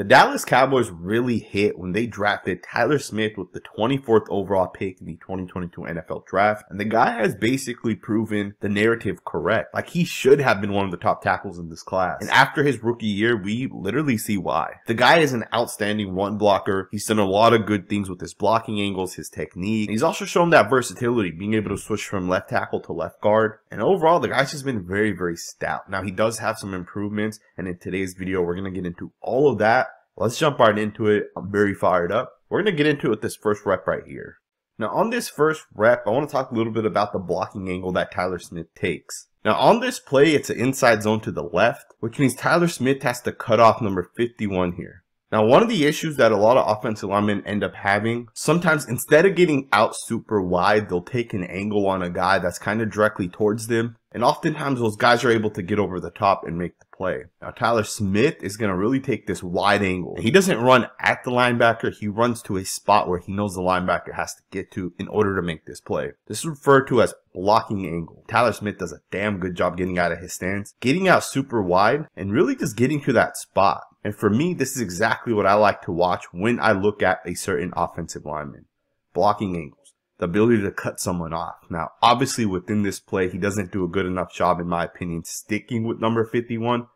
The Dallas Cowboys really hit when they drafted Tyler Smith with the 24th overall pick in the 2022 NFL Draft. And the guy has basically proven the narrative correct. Like, he should have been one of the top tackles in this class. And after his rookie year, we literally see why. The guy is an outstanding run blocker. He's done a lot of good things with his blocking angles, his technique. And he's also shown that versatility, being able to switch from left tackle to left guard. And overall, the guy's just been very, very stout. Now, he does have some improvements. And in today's video, we're going to get into all of that. Let's jump right into it. I'm very fired up. We're going to get into it with this first rep right here. Now, on this first rep, I want to talk a little bit about the blocking angle that Tyler Smith takes. Now, on this play, it's an inside zone to the left, which means Tyler Smith has to cut off number 51 here. Now, one of the issues that a lot of offensive linemen end up having, sometimes instead of getting out super wide, they'll take an angle on a guy that's kind of directly towards them. And oftentimes those guys are able to get over the top and make the play. Now, Tyler Smith is going to really take this wide angle. He doesn't run at the linebacker. He runs to a spot where he knows the linebacker has to get to in order to make this play. This is referred to as blocking angle. Tyler Smith does a damn good job getting out of his stance, getting out super wide, and really just getting to that spot. And for me, this is exactly what I like to watch when I look at a certain offensive lineman. Blocking angles. The ability to cut someone off. Now, obviously within this play, he doesn't do a good enough job, in my opinion, sticking with number 51.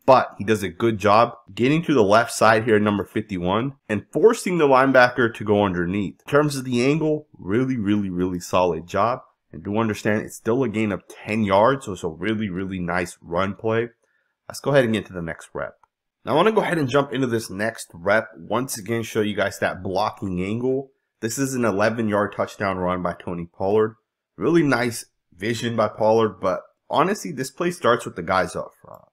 But he does a good job getting to the left side here, number 51, and forcing the linebacker to go underneath. In terms of the angle, really solid job. And do understand, it's still a gain of 10 yards, so it's a really nice run play. Let's go ahead and get to the next rep. Now, I want to go ahead and jump into this next rep. Once again, show you guys that blocking angle. This is an 11-yard touchdown run by Tony Pollard. Really nice vision by Pollard, but honestly, this play starts with the guys up front.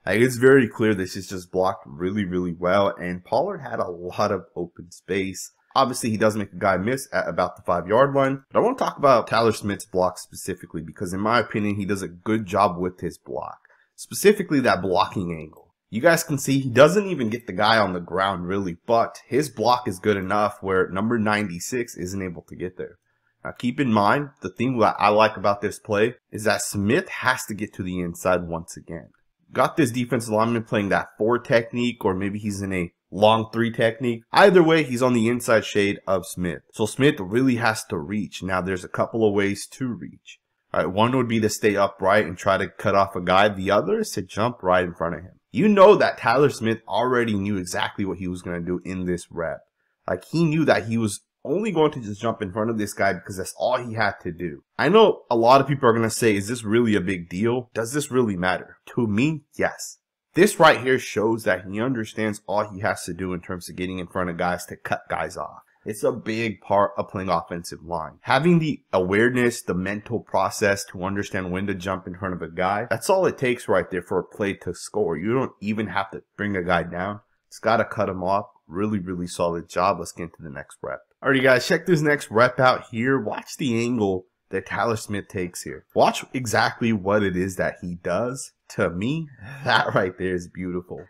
Like, it's very clear this is just blocked really well, and Pollard had a lot of open space. Obviously, he does make a guy miss at about the 5-yard line, but I want to talk about Tyler Smith's block specifically because, in my opinion, he does a good job with his block, specifically that blocking angle. You guys can see he doesn't even get the guy on the ground really, but his block is good enough where number 96 isn't able to get there. Now keep in mind, the thing that I like about this play is that Smith has to get to the inside once again. Got this defensive lineman playing that 4 technique, or maybe he's in a long 3 technique. Either way, he's on the inside shade of Smith. So Smith really has to reach. Now there's a couple of ways to reach. Alright, one would be to stay upright and try to cut off a guy. The other is to jump right in front of him. You know that Tyler Smith already knew exactly what he was going to do in this rep. Like, he knew that he was only going to just jump in front of this guy because that's all he had to do. I know a lot of people are going to say, is this really a big deal? Does this really matter? To me, yes. This right here shows that he understands all he has to do in terms of getting in front of guys to cut guys off. It's a big part of playing offensive line. Having the awareness, the mental process to understand when to jump in front of a guy, that's all it takes right there for a play to score. You don't even have to bring a guy down. It's got to cut him off. Really solid job. Let's get into the next rep. Alrighty guys, check this next rep out here. Watch the angle that Tyler Smith takes here. Watch exactly what it is that he does. To me, that right there is beautiful.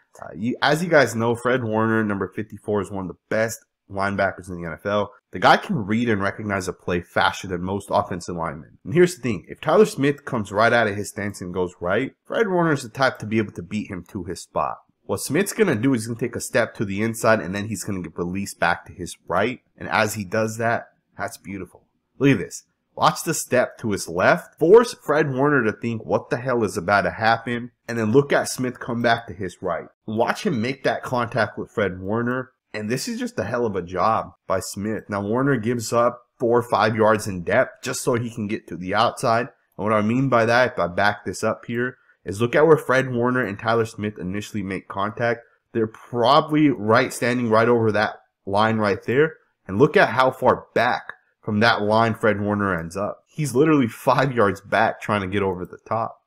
As you guys know, Fred Warner, number 54, is one of the best linebackers in the NFL. The guy can read and recognize a play faster than most offensive linemen. And here's the thing, if Tyler Smith comes right out of his stance and goes right, Fred Warner is the type to be able to beat him to his spot. What Smith's going to do is he's going to take a step to the inside and then he's going to get released back to his right. And as he does that, that's beautiful. Look at this. Watch the step to his left. Force Fred Warner to think what the hell is about to happen. And then look at Smith come back to his right. Watch him make that contact with Fred Warner. And this is just a hell of a job by Smith. Now, Warner gives up 4 or 5 yards in depth just so he can get to the outside. And what I mean by that, if I back this up here, is look at where Fred Warner and Tyler Smith initially make contact. They're probably standing right over that line right there. And look at how far back from that line Fred Warner ends up. He's literally 5 yards back trying to get over the top.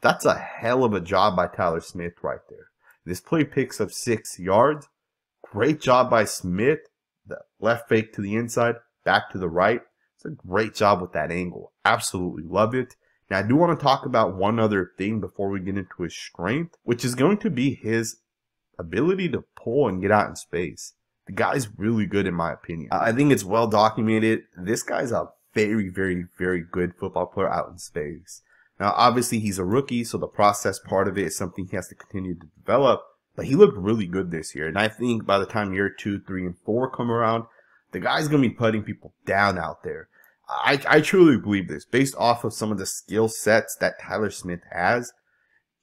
That's a hell of a job by Tyler Smith right there. This play picks up 6 yards. Great job by Smith. The left fake to the inside, back to the right. It's a great job with that angle. Absolutely love it. Now, I do want to talk about one other thing before we get into his strength, which is going to be his ability to pull and get out in space. The guy's really good in my opinion. I think it's well documented. This guy's a very good football player out in space. Now, obviously, he's a rookie, so the process part of it is something he has to continue to develop. But he looked really good this year. And I think by the time year 2, 3, and 4 come around, the guy's going to be putting people down out there. I truly believe this. Based off of some of the skill sets that Tyler Smith has,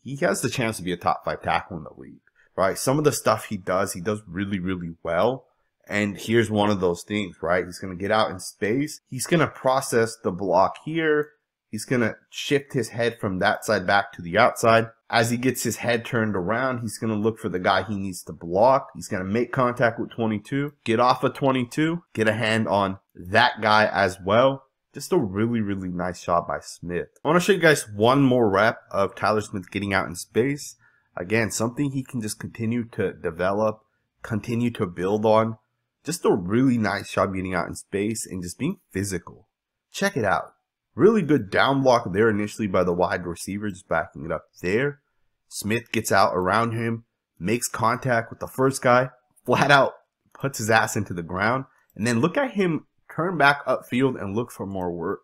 he has the chance to be a top 5 tackle in the league, right? Some of the stuff he does really, really well. And here's one of those things, right? He's going to get out in space. He's going to process the block here. He's going to shift his head from that side back to the outside. As he gets his head turned around, he's going to look for the guy he needs to block. He's going to make contact with 22, get off of 22, get a hand on that guy as well. Just a really, really nice shot by Smith. I want to show you guys one more rep of Tyler Smith getting out in space. Again, something he can just continue to develop, continue to build on. Just a really nice shot getting out in space and just being physical. Check it out. Really good down block there initially by the wide receiver, just backing it up there. Smith gets out around him, makes contact with the first guy, flat out puts his ass into the ground, and then look at him turn back upfield and look for more work.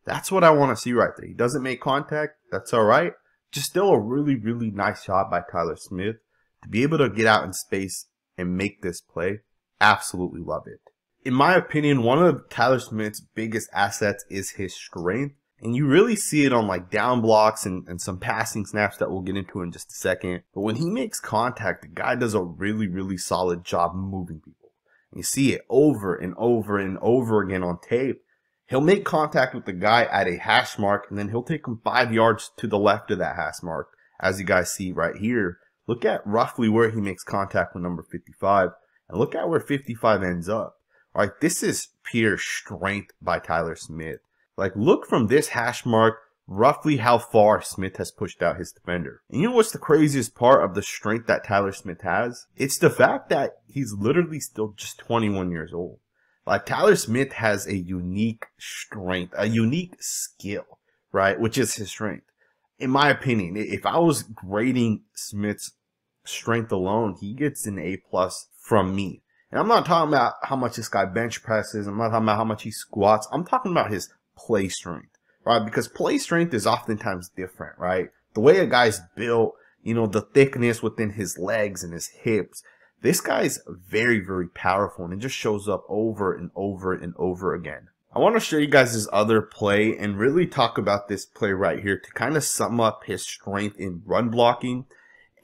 That's what I want to see right there. He doesn't make contact. That's all right. Just still a really, really nice shot by Tyler Smith to be able to get out in space and make this play. Absolutely love it. In my opinion, one of Tyler Smith's biggest assets is his strength. And you really see it on like down blocks and some passing snaps that we'll get into in just a second. But when he makes contact, the guy does a really, really solid job moving people. And you see it over and over and over again on tape. He'll make contact with the guy at a hash mark, and then he'll take him 5 yards to the left of that hash mark. As you guys see right here, look at roughly where he makes contact with number 55. And look at where 55 ends up. All right, this is pure strength by Tyler Smith. Like, look from this hash mark, roughly how far Smith has pushed out his defender. And you know what's the craziest part of the strength that Tyler Smith has? It's the fact that he's literally still just 21 years old. Like, Tyler Smith has a unique strength, a unique skill, right? Which is his strength. In my opinion, if I was grading Smith's strength alone, he gets an A+ from me. And I'm not talking about how much this guy bench presses. I'm not talking about how much he squats. I'm talking about his play strength, right? Because play strength is oftentimes different, right? The way a guy's built, you know, the thickness within his legs and his hips. This guy's very, very powerful, and it just shows up over and over and over again. I want to show you guys this other play and really talk about this play right here to kind of sum up his strength in run blocking.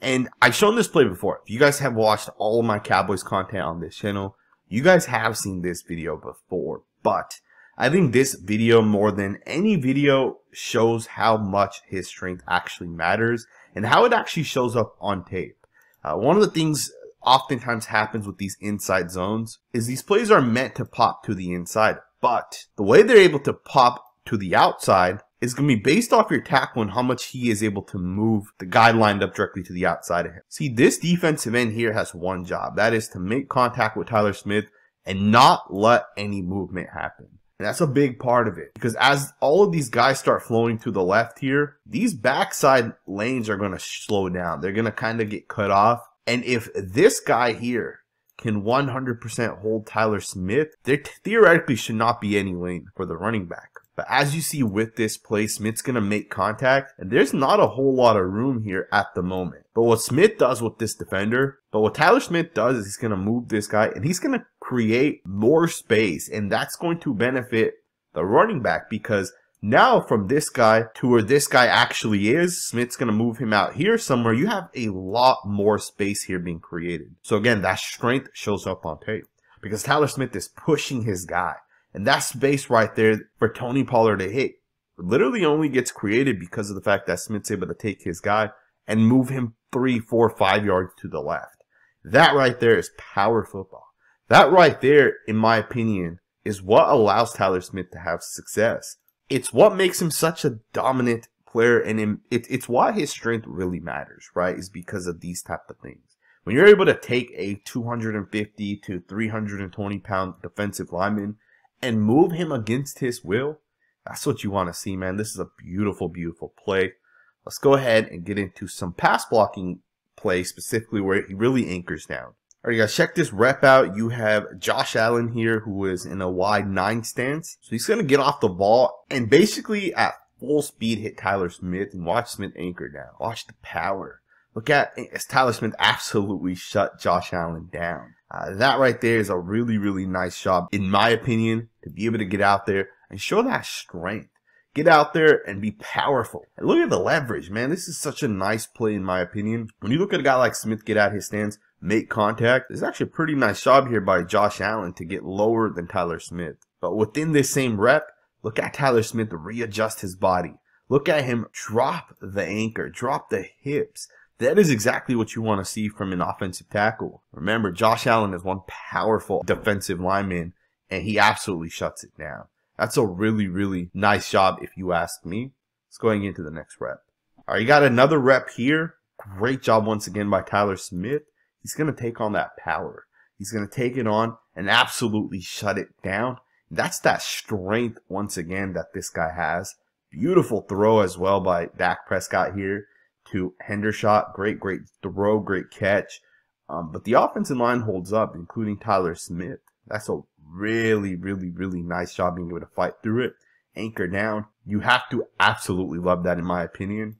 And I've shown this play before. If you guys have watched all of my Cowboys content on this channel, you guys have seen this video before. But I think this video, more than any video, shows how much his strength actually matters and how it actually shows up on tape. One of the things oftentimes happens with these inside zones is these plays are meant to pop to the inside. But the way they're able to pop to the outside is going to be based off your tackle and how much he is able to move the guy lined up directly to the outside of him. See, this defensive end here has one job. That is to make contact with Tyler Smith and not let any movement happen. And that's a big part of it. Because as all of these guys start flowing to the left here, these backside lanes are going to slow down. They're going to kind of get cut off. And if this guy here can 100% hold Tyler Smith, there theoretically should not be any lane for the running back. But as you see with this play, Smith's going to make contact, and there's not a whole lot of room here at the moment. But what Smith does with this defender, but what Tyler Smith does is he's going to move this guy, and he's going to create more space, and that's going to benefit the running back, because now from this guy to where this guy actually is, Smith's going to move him out here somewhere. You have a lot more space here being created. So again, that strength shows up on tape because Tyler Smith is pushing his guy. And that space right there for Tony Pollard to hit literally only gets created because of the fact that Smith's able to take his guy and move him 3, 4, 5 yards to the left. That right there is power football. That right there, in my opinion, is what allows Tyler Smith to have success. It's what makes him such a dominant player, and it's why his strength really matters, right? Is because of these type of things. When you're able to take a 250 to 320 pound defensive lineman and move him against his will, that's what you want to see, man. This is a beautiful, beautiful play. Let's go ahead and get into some pass blocking play, specifically where he really anchors down. All right, guys, check this rep out. You have Josh Allen here, who is in a wide 9 stance. So he's going to get off the ball and basically at full speed hit Tyler Smith, and watch Smith anchor down. Watch the power. Look at as Tyler Smith absolutely shut Josh Allen down. That right there is a really, really nice job, in my opinion, to be able to get out there and show that strength. Get out there and be powerful. And look at the leverage, man. This is such a nice play, in my opinion. When you look at a guy like Smith get out his stance, make contact, there's actually a pretty nice job here by Josh Allen to get lower than Tyler Smith. But within this same rep, look at Tyler Smith readjust his body. Look at him drop the anchor, drop the hips. That is exactly what you want to see from an offensive tackle. Remember, Josh Allen is one powerful defensive lineman, and he absolutely shuts it down. That's a really, really nice job if you ask me. Let's go into the next rep. All right, you got another rep here. Great job once again by Tyler Smith. He's going to take on that power. He's going to take it on and absolutely shut it down. That's that strength once again that this guy has. Beautiful throw as well by Dak Prescott here to Hendershot. Great throw, great catch. But the offensive line holds up, including Tyler Smith. That's a really, really, really nice job being able to fight through it. Anchor down. You have to absolutely love that, in my opinion.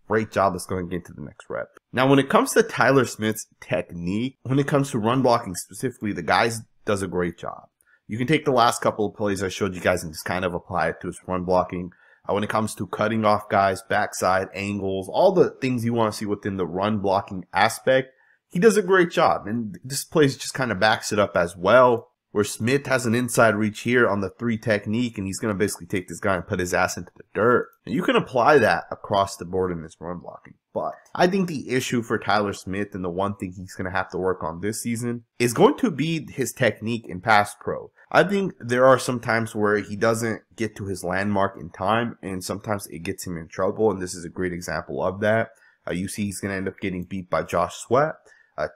Great job. Let's go and get to the next rep. Now, when it comes to Tyler Smith's technique, when it comes to run blocking specifically, the guy does a great job. You can take the last couple of plays I showed you guys and just kind of apply it to his run blocking. When it comes to cutting off guys, backside angles, all the things you want to see within the run blocking aspect, he does a great job. And this play just kind of backs it up as well, where Smith has an inside reach here on the 3 technique, and he's going to basically take this guy and put his ass into the dirt. And you can apply that across the board in this run blocking. But I think the issue for Tyler Smith, and the one thing he's going to have to work on this season, is going to be his technique in pass pro. I think there are some times where he doesn't get to his landmark in time, and sometimes it gets him in trouble, and this is a great example of that. You see he's going to end up getting beat by Josh Sweat.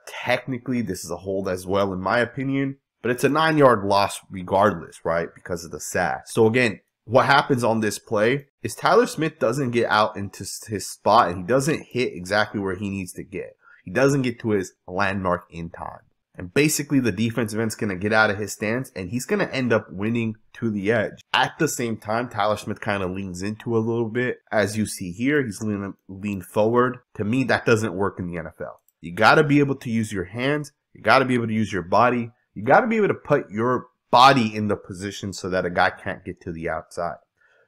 Technically, this is a hold as well, in my opinion, but it's a 9-yard loss regardless, right, because of the sack. So again, what happens on this play is Tyler Smith doesn't get out into his spot, and he doesn't hit exactly where he needs to get. He doesn't get to his landmark in time. And basically, the defensive end's going to get out of his stance, and he's going to end up winning to the edge. At the same time, Tyler Smith kind of leans into a little bit. As you see here, he's lean forward. To me, that doesn't work in the NFL. You got to be able to use your hands. You got to be able to use your body. You got to be able to put your body in the position so that a guy can't get to the outside.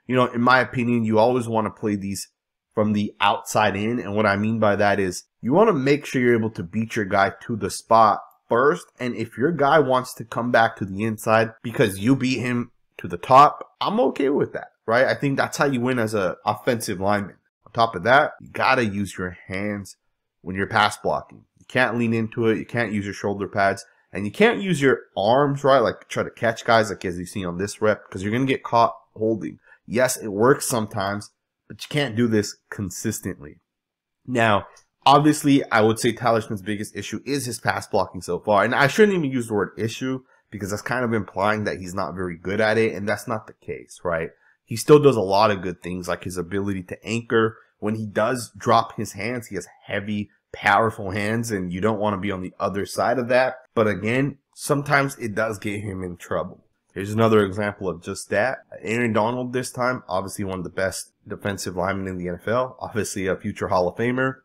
You know, in my opinion, you always want to play these from the outside in. And what I mean by that is you want to make sure you're able to beat your guy to the spot first, and if your guy wants to come back to the inside because you beat him to the top, I'm okay with that, right? I think that's how you win as an offensive lineman. On top of that, you gotta use your hands when you're pass blocking. You can't lean into it, you can't use your shoulder pads, and you can't use your arms, right? Like try to catch guys like as you see on this rep, because you're gonna get caught holding. Yes, it works sometimes, but you can't do this consistently. Now, obviously, I would say Tyler Smith's biggest issue is his pass blocking so far. And I shouldn't even use the word issue because that's kind of implying that he's not very good at it. And that's not the case, right? He still does a lot of good things, like his ability to anchor. When he does drop his hands, he has heavy, powerful hands, and you don't want to be on the other side of that. But again, sometimes it does get him in trouble. Here's another example of just that. Aaron Donald this time, obviously one of the best defensive linemen in the NFL, obviously a future Hall of Famer.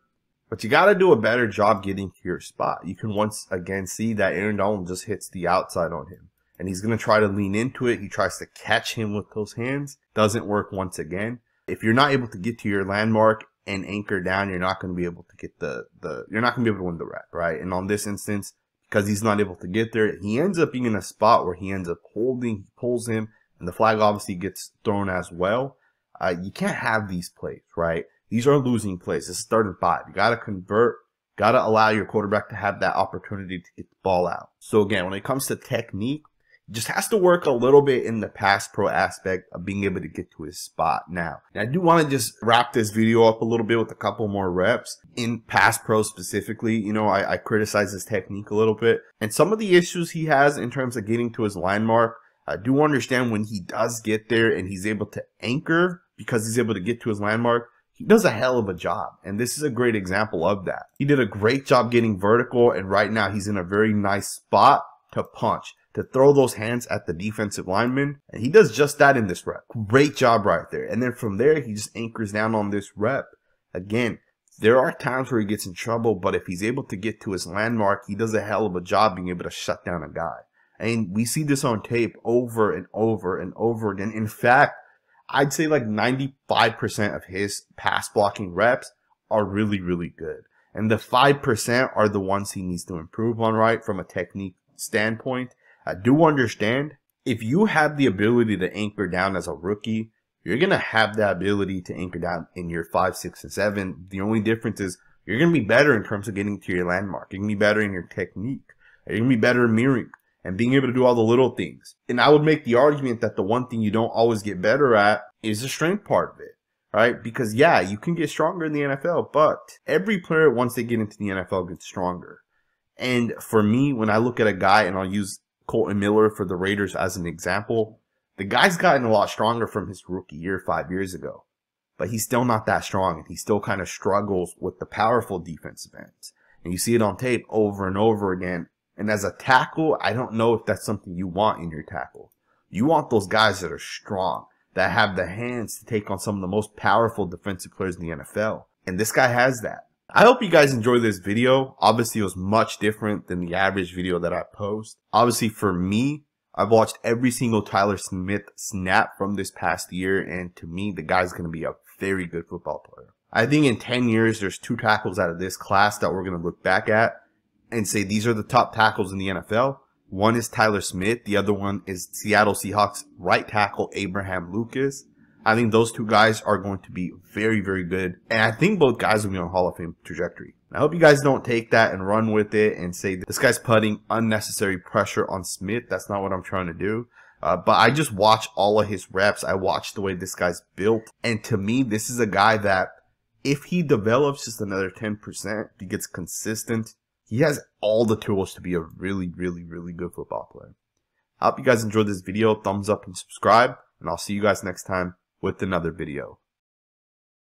But you got to do a better job getting to your spot. You can once again see that Aaron Donald just hits the outside on him. And he's going to try to lean into it. He tries to catch him with those hands. Doesn't work once again. If you're not able to get to your landmark and anchor down, you're not going to be able to get you're not going to be able to win the rep, right? And on this instance, because he's not able to get there, he ends up being in a spot where he ends up holding, he pulls him, and the flag obviously gets thrown as well. You can't have these plays, right? These are losing plays. This is 3rd and 5. You got to convert, got to allow your quarterback to have that opportunity to get the ball out. So again, when it comes to technique, he just has to work a little bit in the pass pro aspect of being able to get to his spot. Now I do want to just wrap this video up a little bit with a couple more reps. In pass pro specifically, you know, I criticize his technique a little bit. And some of the issues he has in terms of getting to his line mark, I do understand when he does get there and he's able to anchor because he's able to get to his landmark. He does a hell of a job, and this is a great example of that. He did a great job getting vertical, and right now he's in a very nice spot to punch, to throw those hands at the defensive lineman, and he does just that in this rep. Great job right there. And then from there, he just anchors down on this rep. Again, There are times where he gets in trouble, but if he's able to get to his landmark, he does a hell of a job being able to shut down a guy. And we see this on tape over and over and over again. In fact, I'd say like 95% of his pass blocking reps are really, really good. And the 5% are the ones he needs to improve on, right? From a technique standpoint. I do understand if you have the ability to anchor down as a rookie, you're going to have the ability to anchor down in year 5, 6, and 7. The only difference is you're going to be better in terms of getting to your landmark. You're going to be better in your technique. You're going to be better in mirroring and being able to do all the little things. And I would make the argument that the one thing you don't always get better at is the strength part of it, right? Because yeah, you can get stronger in the NFL, but every player, once they get into the NFL, gets stronger. And for me, when I look at a guy, and I'll use Colton Miller for the Raiders as an example, the guy's gotten a lot stronger from his rookie year 5 years ago, but he's still not that strong, and he still kind of struggles with the powerful defensive ends. And you see it on tape over and over again. And as a tackle, I don't know if that's something you want in your tackle. You want those guys that are strong, that have the hands to take on some of the most powerful defensive players in the NFL. And this guy has that. I hope you guys enjoyed this video. Obviously, it was much different than the average video that I post. Obviously, for me, I've watched every single Tyler Smith snap from this past year, and to me, the guy's going to be a very good football player. I think in 10 years, there's 2 tackles out of this class that we're going to look back at and say these are the top tackles in the NFL. One is Tyler Smith. The other one is Seattle Seahawks right tackle Abraham Lucas. I think those 2 guys are going to be very, very good. And I think both guys will be on Hall of Fame trajectory. I hope you guys don't take that and run with it and say this guy's putting unnecessary pressure on Smith. That's not what I'm trying to do. But I just watch all of his reps. I watch the way this guy's built. And to me, this is a guy that if he develops just another 10%, he gets consistent, he has all the tools to be a really, really, really good football player. I hope you guys enjoyed this video. Thumbs up and subscribe. And I'll see you guys next time with another video.